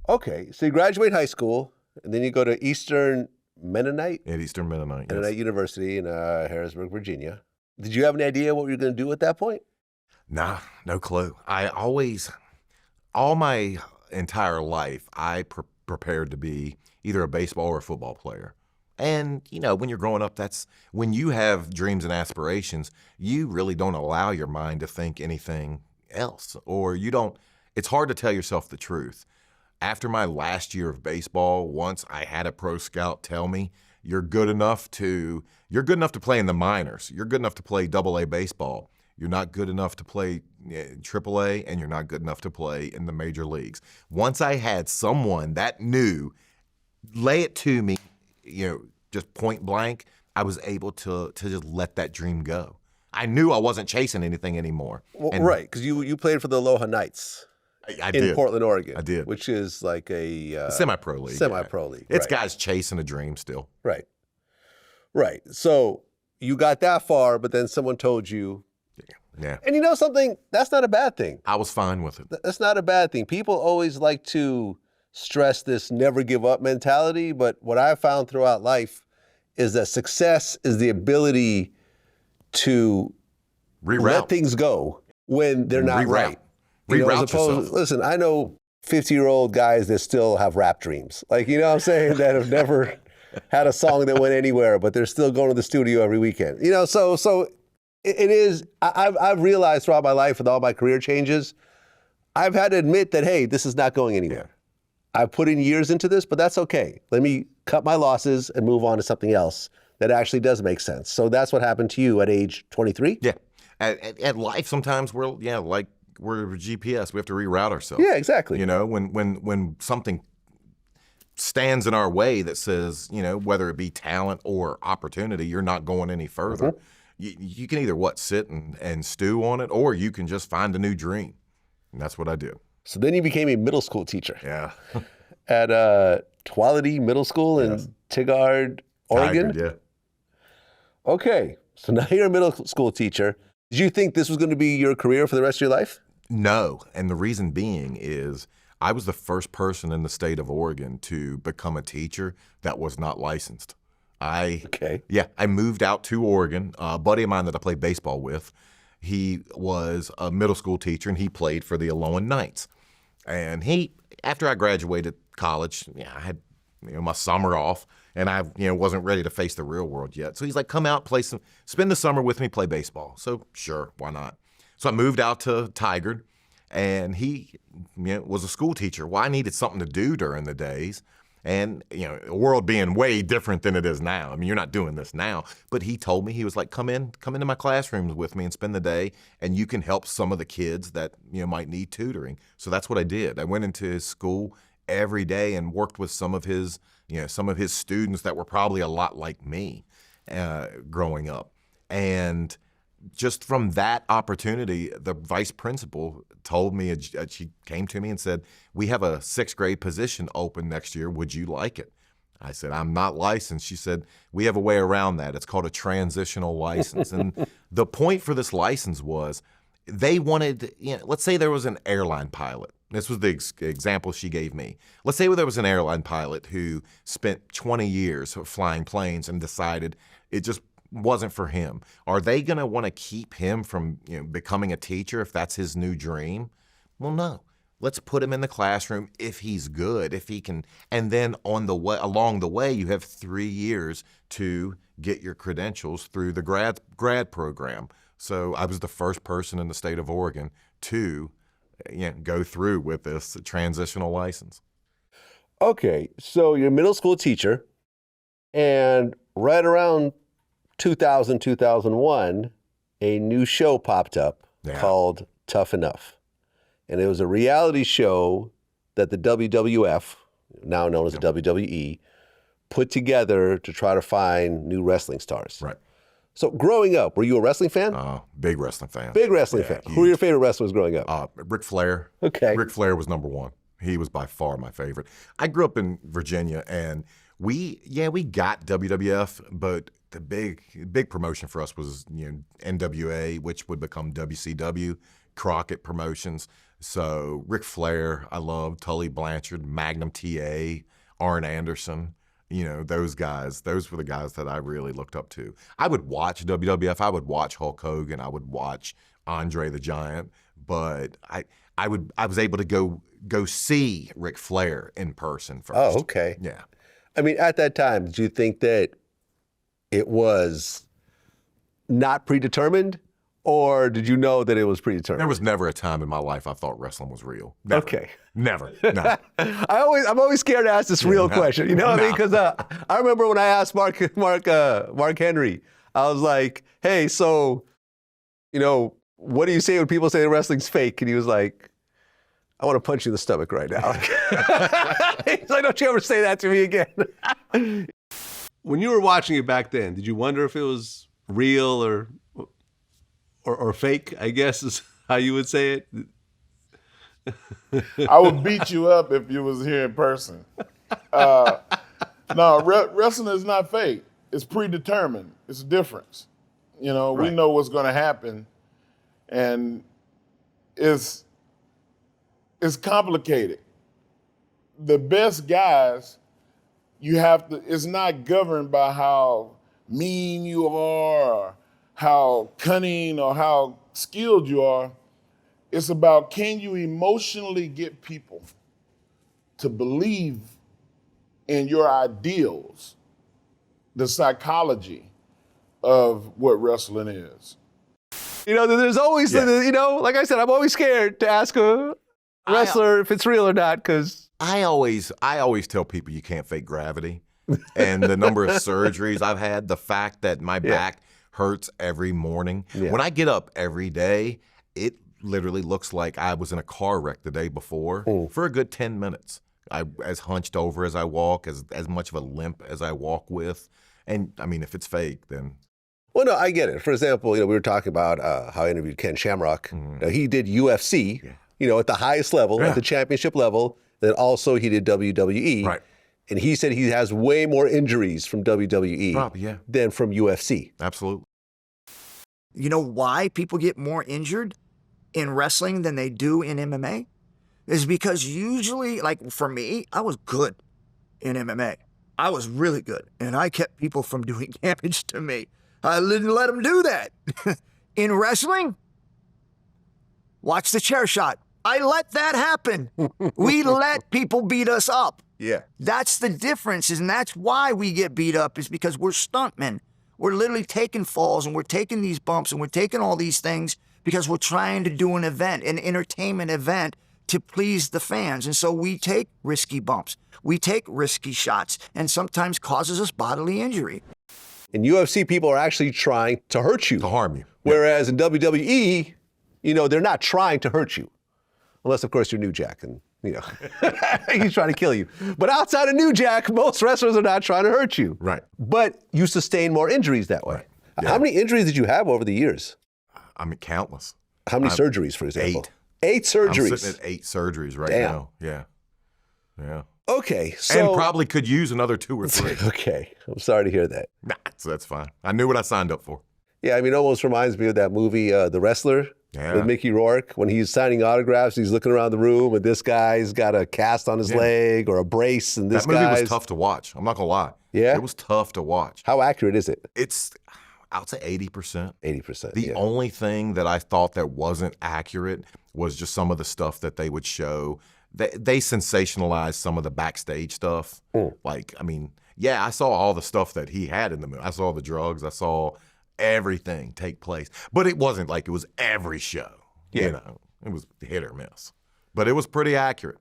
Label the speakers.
Speaker 1: Okay, so you graduate high school, and then you go to Eastern Mennonite?
Speaker 2: At Eastern Mennonite,
Speaker 1: Mennonite University in Harrisburg, Virginia. Did you have any idea what you were going to do at that point?
Speaker 2: Nah, no clue. All my entire life, I prepared to be either a baseball or a football player. And, when you're growing up, that's when you have dreams and aspirations, you really don't allow your mind to think anything else, or it's hard to tell yourself the truth. After my last year of baseball, once I had a pro scout tell me, you're good enough to play in the minors. You're good enough to play AA baseball. You're not good enough to play AAA, and you're not good enough to play in the major leagues. Once I had someone that knew, lay it to me, just point blank, I was able to just let that dream go. I knew I wasn't chasing anything anymore.
Speaker 1: Well, right, because you played for the Aloha Knights.
Speaker 2: I
Speaker 1: in
Speaker 2: did.
Speaker 1: Portland, Oregon.
Speaker 2: I did.
Speaker 1: Which is like a
Speaker 2: semi-pro league.
Speaker 1: Semi-pro league.
Speaker 2: It's
Speaker 1: right.
Speaker 2: guys chasing a dream still.
Speaker 1: Right. Right. So you got that far, but then someone told you.
Speaker 2: Yeah.
Speaker 1: And you know something? That's not a bad thing.
Speaker 2: I was fine with it.
Speaker 1: That's not a bad thing. People always like to stress this never give up mentality, but what I've found throughout life is that success is the ability to let things go when they're not right.
Speaker 2: Reroute yourself.
Speaker 1: Listen, I know 50-year-old guys that still have rap dreams. Like, you know what I'm saying? That have never had a song that went anywhere, but they're still going to the studio every weekend. So it is, I've realized throughout my life with all my career changes, I've had to admit that, hey, this is not going anywhere. Yeah. I've put in years into this, but that's okay. Let me cut my losses and move on to something else that actually does make sense. So that's what happened to you at age 23?
Speaker 2: Yeah. At life, sometimes we're GPS. We have to reroute ourselves.
Speaker 1: Yeah, exactly.
Speaker 2: When something stands in our way that says, whether it be talent or opportunity, you're not going any further. Mm-hmm. You can either sit and stew on it, or you can just find a new dream. And that's what I did.
Speaker 1: So then you became a middle school teacher.
Speaker 2: Yeah.
Speaker 1: At Tuolity Middle School in Tigard, Oregon?
Speaker 2: Yeah.
Speaker 1: Okay. So now you're a middle school teacher. Did you think this was going to be your career for the rest of your life?
Speaker 2: No, and the reason being is I was the first person in the state of Oregon to become a teacher that was not licensed. I moved out to Oregon. A buddy of mine that I played baseball with, he was a middle school teacher, and he played for the Aloha Knights. And after I graduated college, I had my summer off, and I wasn't ready to face the real world yet. So he's like, come out, spend the summer with me, play baseball. So sure, why not? So I moved out to Tigard, and he was a school teacher. Well, I needed something to do during the days. And, the world being way different than it is now. I mean, you're not doing this now. But he told me, he was like, come into my classrooms with me and spend the day, and you can help some of the kids that, might need tutoring. So that's what I did. I went into his school every day and worked with some of his students that were probably a lot like me growing up. And just from that opportunity, the vice principal told me, she came to me and said, we have a 6th grade position open next year. Would you like it? I said, I'm not licensed. She said, we have a way around that. It's called a transitional license. And the point for this license was they wanted, let's say there was an airline pilot. This was the example she gave me. Let's say there was an airline pilot who spent 20 years flying planes and decided it just wasn't for him. Are they going to want to keep him from becoming a teacher if that's his new dream? Well, no. Let's put him in the classroom if he's good, if he can. And then along the way, you have 3 years to get your credentials through the grad program. So I was the first person in the state of Oregon to go through with this transitional license.
Speaker 1: Okay, so you're a middle school teacher, and right around 2000, 2001, a new show popped up called Tough Enough. And it was a reality show that the WWF, now known as the WWE, put together to try to find new wrestling stars.
Speaker 2: Right.
Speaker 1: So growing up, were you a wrestling fan?
Speaker 2: Big wrestling fan.
Speaker 1: Big wrestling fan.
Speaker 2: Huge.
Speaker 1: Who were your favorite wrestlers growing up?
Speaker 2: Ric Flair.
Speaker 1: Okay.
Speaker 2: Ric Flair was number one. He was by far my favorite. I grew up in Virginia, and we got WWF, but the big promotion for us was NWA, which would become WCW, Crockett Promotions. So Ric Flair, I love Tully Blanchard, Magnum TA, Arn Anderson. You know, those guys, those were the guys that I really looked up to. I would watch WWF. I would watch Hulk Hogan. I would watch Andre the Giant. But I was able to go see Ric Flair in person first.
Speaker 1: Oh, okay.
Speaker 2: Yeah.
Speaker 1: I mean, at that time, did you think that it was not predetermined, or did you know that it was predetermined?
Speaker 2: There was never a time in my life I thought wrestling was real. Never.
Speaker 1: Okay.
Speaker 2: Never. No.
Speaker 1: I'm always scared to ask this real question. You know what I mean? Because I remember when I asked Mark Henry, I was like, "Hey, so, you know, what do you say when people say wrestling's fake?" And he was like, "I want to punch you in the stomach right now." He's like, "Don't you ever say that to me again." When you were watching it back then, did you wonder if it was real or fake, I guess is how you would say it?
Speaker 3: I would beat you up if you was here in person. No, wrestling is not fake. It's predetermined. It's a difference. You know, we know what's going to happen, and it's complicated. The best guys, it's not governed by how mean you are, or how cunning or how skilled you are. It's about, can you emotionally get people to believe in your ideals, the psychology of what wrestling is.
Speaker 1: You know, there's always, you know, like I said, I'm always scared to ask a wrestler if it's real or not, because
Speaker 2: I always tell people you can't fake gravity. And the number of surgeries I've had, the fact that my back hurts every morning. Yeah. When I get up every day, it literally looks like I was in a car wreck the day before for a good 10 minutes. As hunched over as I walk, as much of a limp as I walk with. And I mean, if it's fake, then.
Speaker 1: Well, no, I get it. For example, you know, we were talking about how I interviewed Ken Shamrock. Now, he did UFC, you know, at the highest level, at the championship level. Then also he did WWE.
Speaker 2: Right.
Speaker 1: And he said he has way more injuries from WWE than from UFC.
Speaker 2: Absolutely.
Speaker 4: You know why people get more injured in wrestling than they do in MMA? Is because usually, like for me, I was good in MMA. I was really good, and I kept people from doing damage to me. I didn't let them do that. In wrestling, watch the chair shot. I let that happen. We let people beat us up.
Speaker 1: Yeah.
Speaker 4: That's the difference, and that's why we get beat up, is because we're stuntmen. We're literally taking falls, and we're taking these bumps, and we're taking all these things because we're trying to do an event, an entertainment event, to please the fans. And so we take risky bumps. We take risky shots, and sometimes causes us bodily injury.
Speaker 1: In UFC, people are actually trying to hurt you.
Speaker 2: To harm you.
Speaker 1: Whereas in WWE, you know, they're not trying to hurt you. Unless, of course, you're New Jack and, you know, he's trying to kill you. But outside of New Jack, most wrestlers are not trying to hurt you.
Speaker 2: Right.
Speaker 1: But you sustain more injuries that way. Right. Yeah. How many injuries did you have over the years?
Speaker 2: I mean, countless.
Speaker 1: How many surgeries, for example?
Speaker 2: 8.
Speaker 1: 8 surgeries.
Speaker 2: I'm sitting at 8 surgeries right now. Yeah. Yeah.
Speaker 1: Okay, so.
Speaker 2: And probably could use another 2 or 3.
Speaker 1: Okay, I'm sorry to hear that.
Speaker 2: Nah, so that's fine. I knew what I signed up for.
Speaker 1: Yeah, I mean, it almost reminds me of that movie, The Wrestler, with Mickey Rourke. When he's signing autographs, he's looking around the room, and this guy's got a cast on his leg or a brace, and this
Speaker 2: That movie was tough to watch. I'm not going to lie.
Speaker 1: Yeah?
Speaker 2: It was tough to watch.
Speaker 1: How accurate is it?
Speaker 2: It's, I would say 80%.
Speaker 1: 80%,
Speaker 2: The only thing that I thought that wasn't accurate was just some of the stuff that they would show. They sensationalized some of the backstage stuff. Like, I mean, yeah, I saw all the stuff that he had in the movie. I saw the drugs. I saw everything take place. But it wasn't like it was every show. You know, it was hit or miss. But it was pretty accurate.